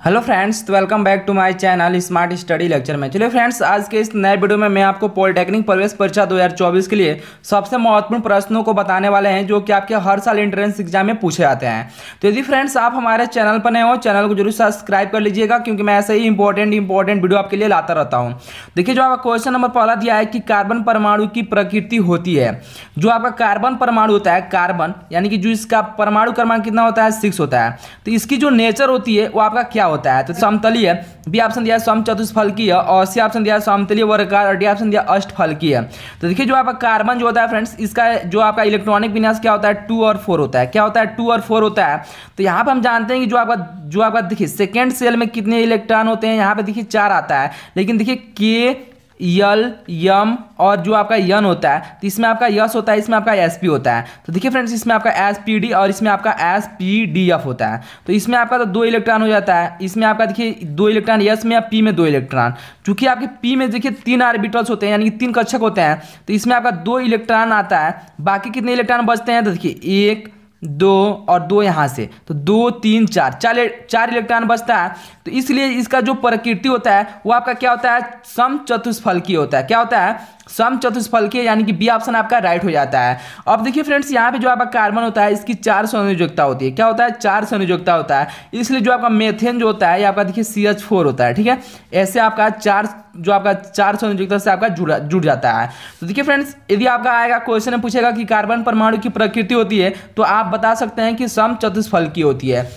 Hello friends, तो welcome back to my channel smart study lecture में। चलिए friends, आज के इस नए वीडियो में मैं आपको पॉलिटेक्निक प्रवेश परीक्षा 2024 के लिए सबसे महत्वपूर्ण प्रश्नों को बताने वाले हैं जो कि आपके हर साल एंट्रेंस एग्जाम में पूछे जाते हैं। तो यदि फ्रेंड्स आप हमारे चैनल पर नए हो, चैनल को जरूर सब्सक्राइब कर लीजिएगा क्योंकि मैं ऐसे ही इंपॉर्टेंट वीडियो आपके लिए लाता रहता हूँ। देखिए, जो आपका क्वेश्चन नंबर पहला दिया है कि कार्बन परमाणु की प्रकृति होती है। जो आपका कार्बन परमाणु होता है, कार्बन यानी कि जो इसका परमाणु क्रमांक कितना होता है, 6 होता है। तो इसकी जो नेचर होती है वो आपका क्या होता है? तो समतलीय, बी ऑप्शन दिया है समचतुष्फलकीय, और सी ऑप्शन दिया है समतलीय वर्गाकार, और डी ऑप्शन दिया अष्टफलकीय। तो देखिए, जो आपका कार्बन जो होता है फ्रेंड्स, इसका जो आपका इलेक्ट्रॉनिक विन्यास क्या होता है, 2 और 4 होता है। क्या होता है? 2 और 4 होता है। तो यहाँ पे हम जानते हैं कि जो आपका देखिए सेकेंड सेल में कितने इलेक्ट्रॉन होते हैं, यहाँ पे देखिए 4 आता है। लेकिन देखिए के, यल, यम और जो आपका यन होता है, तो इसमें आपका यस होता है, इसमें आपका एसपी होता है। तो देखिए फ्रेंड्स, इसमें आपका एसपीडी और इसमें आपका एसपीडीएफ होता है। तो इसमें आपका तो 2 इलेक्ट्रॉन हो जाता है। इसमें आपका देखिए 2 इलेक्ट्रॉन यस में, या पी में 2 इलेक्ट्रॉन। चूंकि आपके पी में देखिए 3 ऑर्बिटल्स होते हैं, यानी कि 3 कक्षक होते हैं, तो इसमें आपका 2 इलेक्ट्रॉन आता है। बाकी कितने इलेक्ट्रॉन बचते हैं? तो देखिए 1, 2 और 2 यहाँ से, तो 2, 3, 4 इलेक्ट्रॉन बचता है। तो इसलिए इसका जो प्रकृति होता है वो आपका क्या होता है, समचतुष्फलकीय होता है। क्या होता है? समचतुष्फलकीय, यानी कि बी ऑप्शन आपका राइट हो जाता है। अब देखिए फ्रेंड्स, यहाँ पे जो आपका कार्बन होता है इसकी 4 संयोजकता होती है। क्या होता है? 4 संयोजकता होता है। इसलिए जो आपका मेथेन जो होता है ये आपका देखिए CH4 होता है। ठीक है, ऐसे आपका 4 संयोजकता से आपका जुड़ जाता है। तो देखिए फ्रेंड्स, यदि आपका आएगा क्वेश्चन में पूछेगा कि कार्बन परमाणु की प्रकृति होती है, तो आप बता सकते हैं कि समचतुष्फलकीय होती है।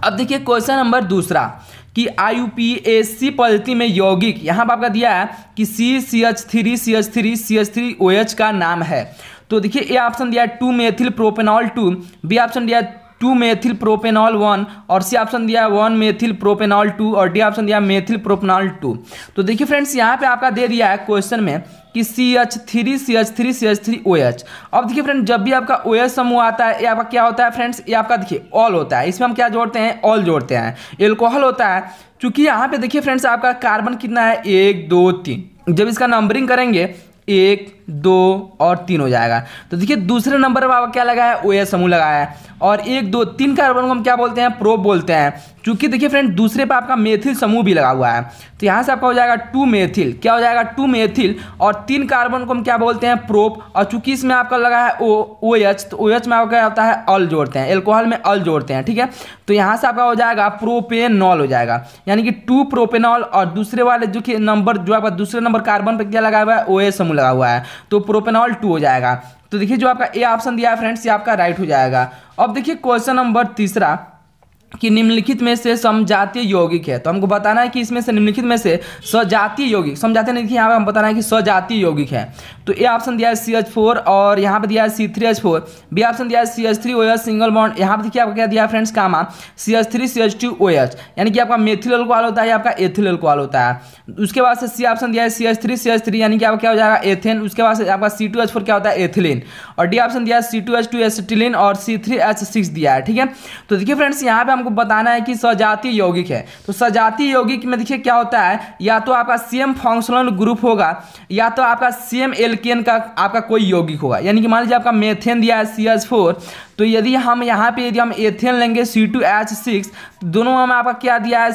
अब देखिए क्वेश्चन नंबर दूसरा कि IUPAC पद्धति में यौगिक, यहाँ पर आपका दिया है कि CH3CH3CH3OH का नाम है। तो देखिए ए ऑप्शन दिया है 2 मेथिल प्रोपेनॉल 2, बी ऑप्शन दिया है 2 मेथिल प्रोपेनॉल 1, और सी ऑप्शन दिया है 1 मेथिल प्रोपेनॉल 2, और डी ऑप्शन दिया है मेथिल प्रोपेनॉल 2। तो देखिए फ्रेंड्स, यहाँ पे आपका दे दिया है क्वेश्चन में कि CH3CH3CH3OH। अब देखिए फ्रेंड, जब भी आपका OH समूह आता है, ये आपका क्या होता है फ्रेंड्स, ये आपका देखिए ऑल होता है। इसमें हम क्या जोड़ते हैं? ऑल जोड़ते हैं। एल्कोहल होता है। चूंकि यहाँ पे देखिए फ्रेंड्स, आपका कार्बन कितना है, 1, 2, 3। जब इसका नंबरिंग करेंगे 1, 2 और 3 हो जाएगा। तो देखिए दूसरे नंबर पर आपका क्या लगा है, OH समूह लगाया है, और 1, 2, 3 कार्बन को हम क्या बोलते हैं? प्रोप बोलते हैं। चूंकि देखिए फ्रेंड, दूसरे पर आपका मेथिल समूह भी लगा हुआ है, तो यहाँ से आपका हो जाएगा 2 मेथिल। क्या हो जाएगा? 2 मेथिल, और 3 कार्बन को हम क्या बोलते हैं? प्रोप। और चूंकि इसमें आपका लगा है OH, तो OH में आपका क्या होता है? अल जोड़ते हैं। एल्कोहल में अल जोड़ते हैं। ठीक है, तो यहाँ से आपका हो जाएगा प्रोपेनॉल हो जाएगा, यानी कि 2 प्रोपेनॉल, और दूसरे वाले जो कि नंबर जो आपका दूसरे नंबर कार्बन पर क्या लगा हुआ है? OH समूह लगा हुआ है, तो प्रोपेनॉल 2 हो जाएगा। तो देखिए जो आपका ए ऑप्शन दिया है फ्रेंड्स, ये आपका राइट हो जाएगा। अब देखिए क्वेश्चन नंबर तीसरा कि निम्नलिखित में से समजातीय यौगिक है। तो हमको बताना है कि इसमें से निम्नलिखित में से सजातीय यौगिक, समझाते नहीं कि यहाँ पे हम बताना है कि सजातीय यौगिक है। तो ए ऑप्शन दिया है CH4, और यहाँ पे दिया है C3H4, बी ऑप्शन दिया है CH3OH सिंगल बॉन्ड। यहाँ पे देखिए आपका क्या दिया है फ्रेंड्स, कामा CH3CH2OH, यानी कि आपका मेथिल अल्कोहल होता है या आपका एथिल अल्कोहल होता है। उसके बाद से सी ऑप्शन दिया है CH3CH3, यानी कि आपका क्या हो जाएगा? एथेन। उसके बाद से आपका C2H4 क्या होता है? एथिलीन। और डी ऑप्शन दिया है C2H2 एसिटिलीन, और C3H6 दिया है। ठीक है, तो देखिए फ्रेंड्स, यहाँ पे हमको बताना है कि सजातीय यौगिक है। तो सजातीय यौगिक में देखिए क्या होता है, या तो आपका सेम फंक्शनल ग्रुप होगा, या तो आपका सेम एल्केन का आपका कोई यौगिक होगा। यानी कि मान लीजिए आपका मेथेन दिया है CH4, तो यदि हम यहाँ पे यदि हम एथेन लेंगे C2H6, दोनों में आपका क्या दिया है?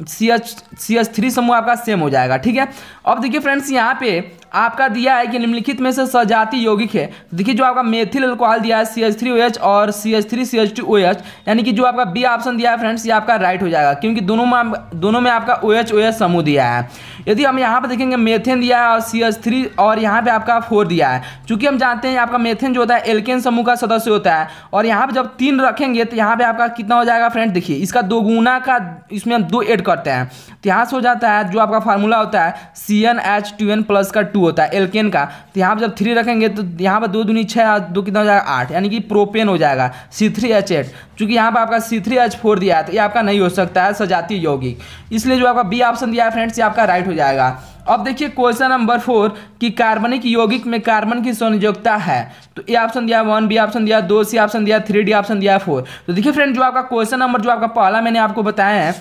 CH3 समूह आपका सेम हो जाएगा। ठीक है, अब देखिए फ्रेंड्स, यहाँ पे आपका दिया है कि निम्नलिखित में से सजातीय यौगिक है। तो देखिए जो आपका मेथिल अल्कोहल दिया है CH3OH और CH3CH2OH, यानी कि जो आपका बी ऑप्शन दिया है फ्रेंड्स, ये आपका राइट हो जाएगा, क्योंकि दोनों में आपका OH समूह दिया है। यदि हम यहाँ पे देखेंगे मेथेन दिया है और CH3, और यहाँ पे आपका 4 दिया है। चूंकि हम जानते हैं आपका मेथेन जो होता है एल्केन समूह का सदस्य होता है, और यहाँ पे जब 3 रखेंगे तो यहाँ पे आपका कितना हो जाएगा फ्रेंड? देखिए इसका 2 गुना का, इसमें हम 2 ऐड करते हैं, तो यहाँ से हो जाता है जो आपका फार्मूला होता है CnH2n प्लस का 2 होता है एल्केन का। तो यहाँ पर जब 3 रखेंगे तो यहाँ पर 2 दूनी 6, 2 कितना हो जाएगा? 8, यानी कि प्रोपेन हो जाएगा C3H8। चूंकि यहाँ पर आपका C3H4 दिया है, तो ये आपका नहीं हो सकता है सजातीय यौगिक, इसलिए जो आपका बी ऑप्शन दिया है फ्रेंड्स, ये आपका राइट हो जाएगा। अब देखिए क्वेश्चन नंबर 4 कि कार्बनिक यौगिक में कार्बन की संयोजकता है। तो ए ऑप्शन दिया 1, बी ऑप्शन दिया 2, सी ऑप्शन दिया 3, डी ऑप्शन दिया 4। तो देखिए फ्रेंड, जो आपका क्वेश्चन नंबर जो आपका पहला मैंने आपको बताया है,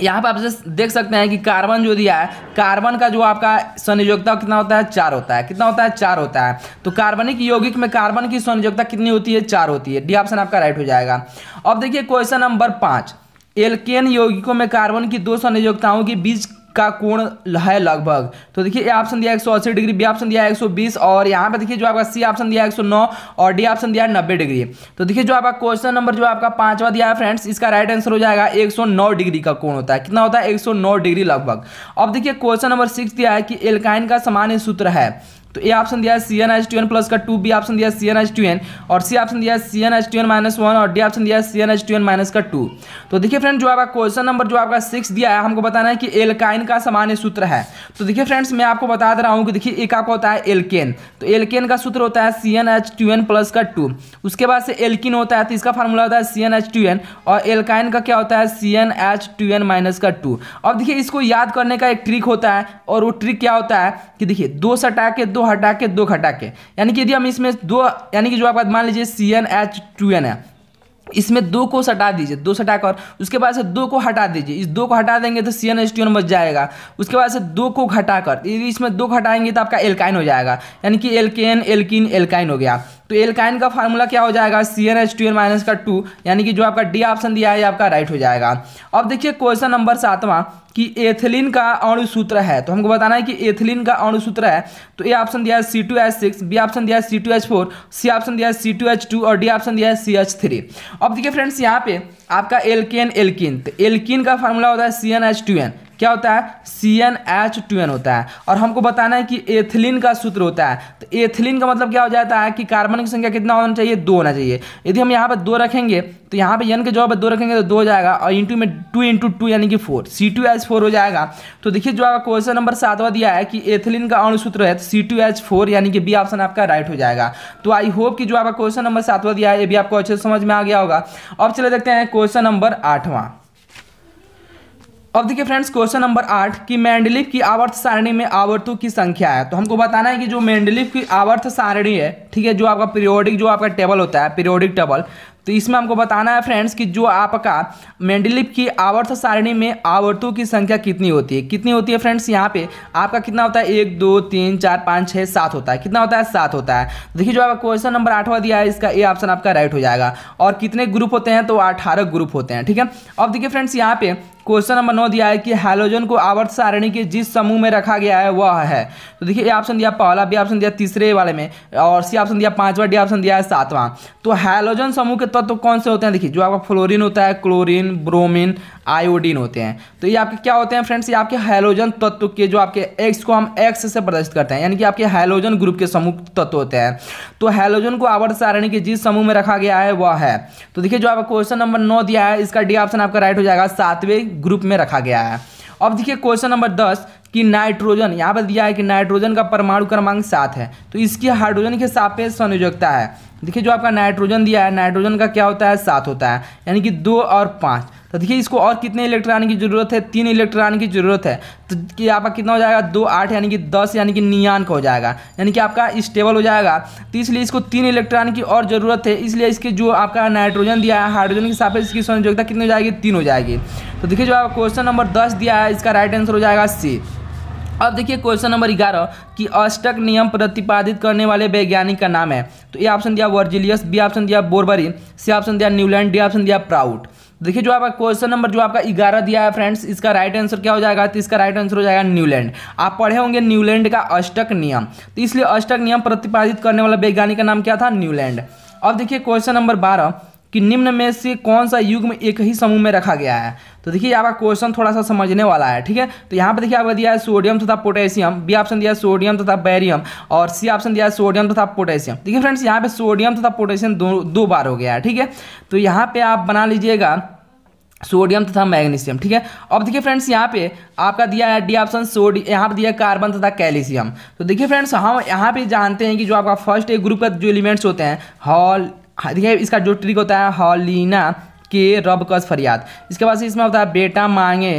यहाँ पर आप देख सकते हैं कि कार्बन जो दिया है, कार्बन का जो आपका संयोजकता कितना होता है? 4 होता है। कितना होता है? 4 होता है। तो कार्बनिक यौगिक में कार्बन की संयोजकता कितनी होती है? 4 होती है। डी ऑप्शन आपका राइट हो जाएगा। अब देखिए क्वेश्चन नंबर 5 एल्केन यौगिकों में कार्बन की दो संयोजकताओं के बीच का कोण है लगभग। तो देखिए ए ऑप्शन दिया 180 डिग्री, बी ऑप्शन दिया 120 और यहाँ पे देखिए जो आपका सी ऑप्शन दिया 109 और डी ऑप्शन दिया 90 डिग्री। तो देखिए जो आपका क्वेश्चन नंबर जो आपका 5वां दिया है फ्रेंड्स, इसका राइट आंसर हो जाएगा 109 डिग्री का कोण होता है। कितना होता है? 109 डिग्री लगभग। अब देखिए क्वेश्चन नंबर 6 दिया है कि एल्काइन का सामान्य सूत्र है। तो ए ऑप्शन दिया है CnH2n प्लस का 2, बी ऑप्शन दिया है CnH2n और सी ऑप्शन दिया है CnH2n -1 और डी ऑप्शन दिया है CnH2n माइनस का 2। तो देखिए फ्रेंड्स जो आपका क्वेश्चन नंबर जो आपका 6 दिया है, हमको बताना है कि एल्काइन का सामान्य सूत्र है। तो देखिए फ्रेंड्स मैं आपको बता दे रहा हूँ कि देखिए एक आपका होता है एल्केन। तो एल्केन का सूत्र होता है CnH2n प्लस का 2। उसके बाद से एल्किन होता है तो इसका फार्मूला होता है CnH2n और एल्काइन का क्या होता है CnH2n माइनस का 2। अब देखिए इसको याद करने का एक ट्रिक होता है और वो ट्रिक क्या होता है कि देखिए 2 सटा के 2 हटा के 2 घटा के, यानी कि यदि हम इसमें 2 यानी कि जो आपका मान लीजिए CnH2n है, इसमें 2 को सटा दीजिए, 2 सटाकर उसके बाद से 2 को हटा दीजिए। इस 2 को हटा देंगे तो CnH2n बच जाएगा। उसके बाद से 2 को घटाकर यदि इसमें 2 घटाएंगे तो आपका एल्काइन हो जाएगा, यानी कि एल्केन एल्किन एल्काइन हो गया। तो एल्काइन का फार्मूला क्या हो जाएगा CnH2n माइनस का 2, यानी कि जो आपका डी ऑप्शन दिया है आपका राइट हो जाएगा। अब देखिए क्वेश्चन नंबर 7वां कि एथिलीन का अणु सूत्र है। तो हमको बताना है कि एथिलीन का अणु सूत्र है। तो ए ऑप्शन दिया है C2H6, बी ऑप्शन दिया है C2H4, सी ऑप्शन दिया है C2H2 और डी ऑप्शन दिया है CH3। अब देखिए फ्रेंड्स यहाँ पे आपका एल्केन एल्किन, तो एल्किन का फार्मूला होता है CnH2n। क्या होता है? CnH2n होता है। और हमको बताना है कि एथिलीन का सूत्र होता है। तो एथिलीन का मतलब क्या हो जाता है कि कार्बन की संख्या कितना होना चाहिए? 2 होना चाहिए। यदि हम यहाँ पर 2 रखेंगे तो यहाँ पे n के जगह पर 2 रखेंगे तो 2 हो जाएगा और इंटू में 2 इंटू 2 यानी कि 4, C2H4 हो जाएगा। तो देखिए जो आपका क्वेश्चन नंबर 7वां दिया है कि एथिलीन का अणु सूत्र है तो C2H4 यानी कि बी ऑप्शन आपका राइट हो जाएगा। तो आई होप कि जो आपका क्वेश्चन नंबर 7वां दिया है ये भी आपको अच्छे से समझ में आ गया होगा। अब चले देखते हैं क्वेश्चन नंबर 8वां। अब देखिए फ्रेंड्स क्वेश्चन नंबर 8 कि मेंडलीफ की आवर्त सारणी में आवर्तों की संख्या है। तो हमको बताना है कि जो मेंडलीफ की आवर्त सारणी है, ठीक है, जो आपका पीरियोडिक जो आपका टेबल होता है पीरियोडिक टेबल, तो इसमें हमको बताना है फ्रेंड्स कि जो आपका मेंडलीफ की आवर्त सारणी में आवर्तों की संख्या कितनी होती है। कितनी होती है फ्रेंड्स? यहाँ पे आपका कितना होता है? 1 2 3 4 5 6 7 होता है। कितना होता है? 7 होता है। देखिए जो आपका क्वेश्चन नंबर 8वां दिया है इसका ए ऑप्शन आपका राइट हो जाएगा। और कितने ग्रुप होते हैं? तो 18 ग्रुप होते हैं। ठीक है। अब देखिए फ्रेंड्स यहाँ पे क्वेश्चन नंबर 9 दिया है कि हैलोजन को आवर्त सारणी के जिस समूह में रखा गया है वह है। तो देखिए ए ऑप्शन दिया पहला, बी ऑप्शन दिया तीसरे वाले में और सी ऑप्शन दिया 5वां, डी ऑप्शन दिया है 7वां। तो हैलोजन समूह के तत्व कौन से होते हैं? देखिए जो आपका फ्लोरीन होता है, क्लोरीन, ब्रोमीन, आयोडीन होते हैं। तो ये आपके क्या होते हैं फ्रेंड्स? ये आपके हैलोजन तत्व के जो आपके एक्स को हम एक्स से प्रदर्शित करते हैं, यानी कि आपके हैलोजन ग्रुप के समूह तत्व होते हैं। तो हैलोजन को आवर्त सारणी के जिस समूह में रखा गया है वह है। तो देखिए जो आपका क्वेश्चन नंबर 9 दिया है इसका डी ऑप्शन आपका राइट हो जाएगा, 7वें ग्रुप में रखा गया है। अब देखिए क्वेश्चन नंबर 10 कि नाइट्रोजन, यहाँ पर दिया है कि नाइट्रोजन का परमाणु क्रमांक 7 है। तो इसकी हाइड्रोजन के सापेक्ष संयोजकता है। देखिए जो आपका नाइट्रोजन दिया है, नाइट्रोजन का क्या होता है? 7 होता है, यानी कि 2 और 5। तो देखिए इसको और कितने इलेक्ट्रॉन की जरूरत है? 3 इलेक्ट्रॉन की जरूरत है। तो कि आपका कितना हो जाएगा? 2 8 यानी कि 10 यानी कि नियान का हो जाएगा, यानी कि आपका स्टेबल हो जाएगा। तो इसलिए इसको 3 इलेक्ट्रॉन की और जरूरत है, इसलिए इसके जो आपका नाइट्रोजन दिया है हाइड्रोजन के सापेक्ष इसकी संयोजकता कितनी हो जाएगी? 3 हो जाएगी। तो देखिए जो आपका क्वेश्चन नंबर 10 दिया है इसका राइट आंसर हो जाएगा सी। अब देखिए क्वेश्चन नंबर 11 कि अष्टक नियम प्रतिपादित करने वाले वैज्ञानिक का नाम है। तो ए ऑप्शन दिया वर्जिलियस, बी ऑप्शन दिया बोरबरी, सी ऑप्शन दिया न्यूलैंड, डी ऑप्शन दिया प्राउट। देखिए जो आपका क्वेश्चन नंबर जो आपका 11 दिया है फ्रेंड्स, इसका राइट आंसर क्या हो जाएगा? तो इसका राइट आंसर हो जाएगा न्यूलैंड। आप पढ़े होंगे न्यूलैंड का अष्टक नियम, तो इसलिए अष्टक नियम प्रतिपादित करने वाला वैज्ञानिक का नाम क्या था? न्यूलैंड। अब देखिए क्वेश्चन नंबर 12 कि निम्न में से कौन सा युग्म एक ही समूह में रखा गया है। तो देखिए आपका क्वेश्चन थोड़ा सा समझने वाला है, ठीक है। तो यहाँ पे देखिए आपका दिया है सोडियम तथा पोटेशियम, बी ऑप्शन दिया है सोडियम तथा बैरियम और सी ऑप्शन दिया है सोडियम तथा पोटेशियम। देखिए फ्रेंड्स यहाँ पे सोडियम तथा पोटेशियम दो बार हो गया है, ठीक है। तो यहाँ पे आप बना लीजिएगा सोडियम तथा मैग्नीशियम, ठीक है। अब देखिए फ्रेंड्स यहाँ पे आपका दिया है डी ऑप्शन सोडियम, यहाँ पे दिया है कार्बन तथा कैल्शियम। तो देखिए फ्रेंड्स हम यहाँ पे जानते हैं कि जो आपका फर्स्ट एक ग्रुप का जो एलिमेंट्स होते हैं हॉल, देखिए इसका जो ट्रिक होता है हॉलिना के रब कस फरियाद। इसके बाद से इसमें होता है बेटा मांगे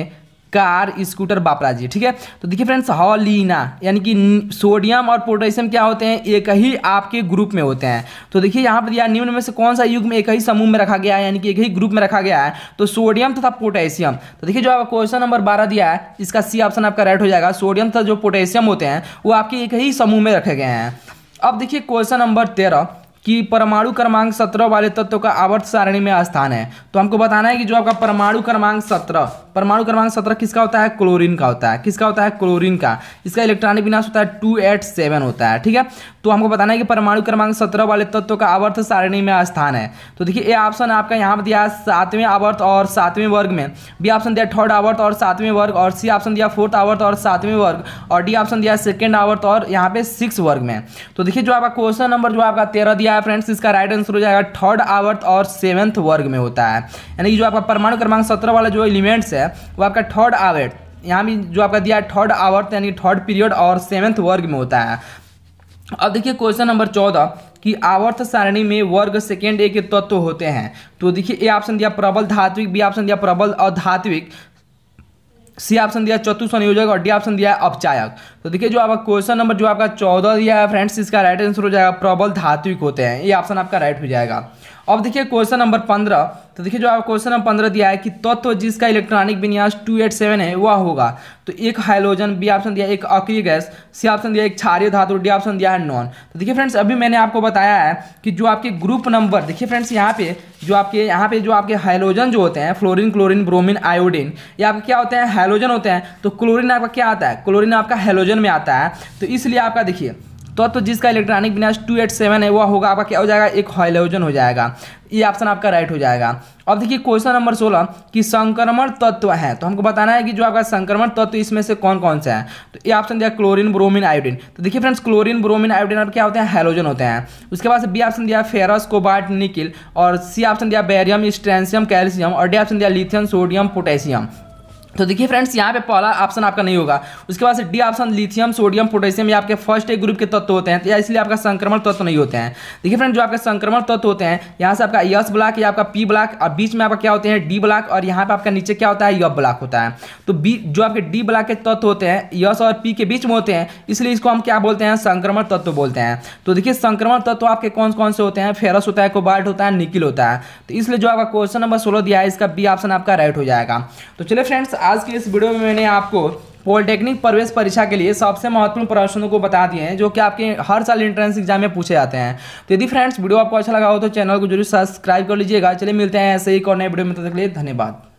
कार स्कूटर बापराजी, ठीक है। तो देखिए फ्रेंड्स हॉलिना यानी कि सोडियम और पोटेशियम क्या होते हैं? एक ही आपके ग्रुप में होते हैं। तो देखिए यहाँ पर दिया निम्न में से कौन सा युग्म एक ही समूह में रखा गया है, यानी कि एक ही ग्रुप में रखा गया है। तो सोडियम तथा पोटेशियम। तो देखिए जो आपका क्वेश्चन नंबर 12 दिया है इसका सी ऑप्शन आपका राइट हो जाएगा। सोडियम तथा जो पोटेशियम होते हैं वो आपके एक ही समूह में रखे गए हैं। अब देखिए क्वेश्चन नंबर 13 कि परमाणु क्रमांक 17 वाले तत्व का आवर्त सारणी में स्थान है। तो हमको बताना है कि जो आपका परमाणु क्रमांक 17 किसका होता है? क्लोरीन का होता है। किसका होता है? क्लोरीन का। इसका इलेक्ट्रॉनिक विन्यास होता है 287 होता है। ठीक है, तो हमको बताना है कि परमाणु क्रमांक 17 वाले तत्व का आवर्त सारणी में स्थान है। तो देखिए, ए ऑप्शन आपका यहाँ पर दिया है 7वें आवर्त और 7वें वर्ग में, बी ऑप्शन दिया 3rd आवर्त और 7वें वर्ग, और सी ऑप्शन दिया 4th आवर्त और 7वें वर्ग, और डी ऑप्शन दिया 2nd आवर्त और यहाँ पे 6 वर्ग में। तो देखिए, जो आपका क्वेश्चन नंबर जो आपका 13 दिया है फ्रेंड्स, इसका राइट आंसर हो जाएगा 3rd आवर्त और 7th वर्ग में होता है। यानी कि जो आपका परमाणु क्रमांक 17 वाला जो एलिमेंट्स है वो आपका 3rd आवर्त, यहाँ भी जो आपका दिया है 3rd आवर्त यानी 3rd पीरियड और 7th वर्ग में होता है। अब देखिए क्वेश्चन नंबर 14 कि आवर्त सारणी में वर्ग सेकेंड ए के तत्व होते हैं। तो देखिए, ए ऑप्शन दिया प्रबल धात्विक, बी ऑप्शन दिया प्रबल अधात्विक, सी ऑप्शन दिया चतुसंयोजक और डी ऑप्शन दिया है अपचायक। तो देखिए, जो आपका क्वेश्चन नंबर जो आपका 14 दिया है फ्रेंड्स, इसका राइट आंसर हो जाएगा प्रबल धात्विक होते हैं। ये ऑप्शन आपका राइट हो जाएगा। अब देखिए क्वेश्चन नंबर 15, तो देखिए जो आपका क्वेश्चन नंबर 15 दिया है कि तत्व जिसका इलेक्ट्रॉनिक विन्यास 287 है वह होगा। तो एक हाइड्रोजन, बी ऑप्शन दिया एक अक्रिय गैस, सी ऑप्शन दिया एक क्षारीय धातु, डी ऑप्शन दिया है नॉन। तो देखिए फ्रेंड्स, अभी मैंने आपको बताया है कि जो आपके ग्रुप नंबर, देखिए फ्रेंड्स यहाँ पे जो आपके हाइड्रोजन जो होते हैं, फ्लोरीन, क्लोरीन, ब्रोमीन, आयोडीन, ये आपके क्या होते हैं? हाइड्रोजन होते हैं। तो क्लोरीन आपका क्या आता है? क्लोरीन आपका हाइड्रोजन में आता है। तो इसलिए आपका देखिए तो जिसका इलेक्ट्रॉनिक विन्यास 287 है वह होगा आपका क्या हो जाएगा? एक हाइड्रोजन हो जाएगा। ये ऑप्शन आपका राइट हो जाएगा। अब देखिए क्वेश्चन नंबर 16 कि संक्रमण तत्व है। तो हमको बताना है कि जो आपका संक्रमण तत्व इसमें से कौन कौन से हैं। तो ये ऑप्शन दिया क्लोरीन, ब्रोमीन, आयोडीन। तो देखिए फ्रेंड्स, क्लोरीन, ब्रोमीन, आयोडीन अब क्या होते हैं? हाइड्रोजन होते हैं। उसके बाद बी ऑप्शन दिया फेरस, कोबाल्ट, निकिल, और सी ऑप्शन दिया बेरियम, स्ट्रेंशियम, कैल्शियम, और डी ऑप्शन दिया लिथियम, सोडियम, पोटेशियम। तो देखिए फ्रेंड्स, यहाँ पे पहला ऑप्शन आपका नहीं होगा। उसके बाद से D option lithium, sodium, potassium, ये आपके फर्स्ट एक ग्रुप के तत्व होते हैं, तो या इसलिए आपका संक्रमण तत्व नहीं होते हैं। देखिए फ्रेंड्स, जो आपके संक्रमण तत्व होते हैं, यहाँ से आपका एस ब्लॉक या आपका पी ब्लॉक, और बीच में आपका क्या होते हैं? डी ब्लॉक, और यहाँ पे आपका नीचे क्या होता है? एफ ब्लॉक होता है। तो बी जो आपके डी ब्लॉक के तत्व होते हैं एस और पी के बीच में होते हैं, इसलिए इसको हम क्या बोलते हैं? संक्रमण तत्व बोलते हैं। तो देखिए संक्रमण तत्व आपके कौन कौन से होते हैं? फेरस होता है, कोबाल्ट होता है, निकिल होता है। तो इसलिए जो आपका क्वेश्चन नंबर 16 दिया है, इसका बी ऑप्शन आपका राइट हो जाएगा। तो चलिए फ्रेंड्स, आज की इस वीडियो में मैंने आपको पॉलिटेक्निक प्रवेश परीक्षा के लिए सबसे महत्वपूर्ण प्रश्नों को बता दिए हैं जो कि आपके हर साल एंट्रेंस एग्जाम में पूछे जाते हैं। तो यदि फ्रेंड्स वीडियो आपको अच्छा लगा हो तो चैनल को जरूर सब्सक्राइब कर लीजिएगा। चलिए मिलते हैं ऐसे ही एक और नए वीडियो में, तब तक के लिए धन्यवाद।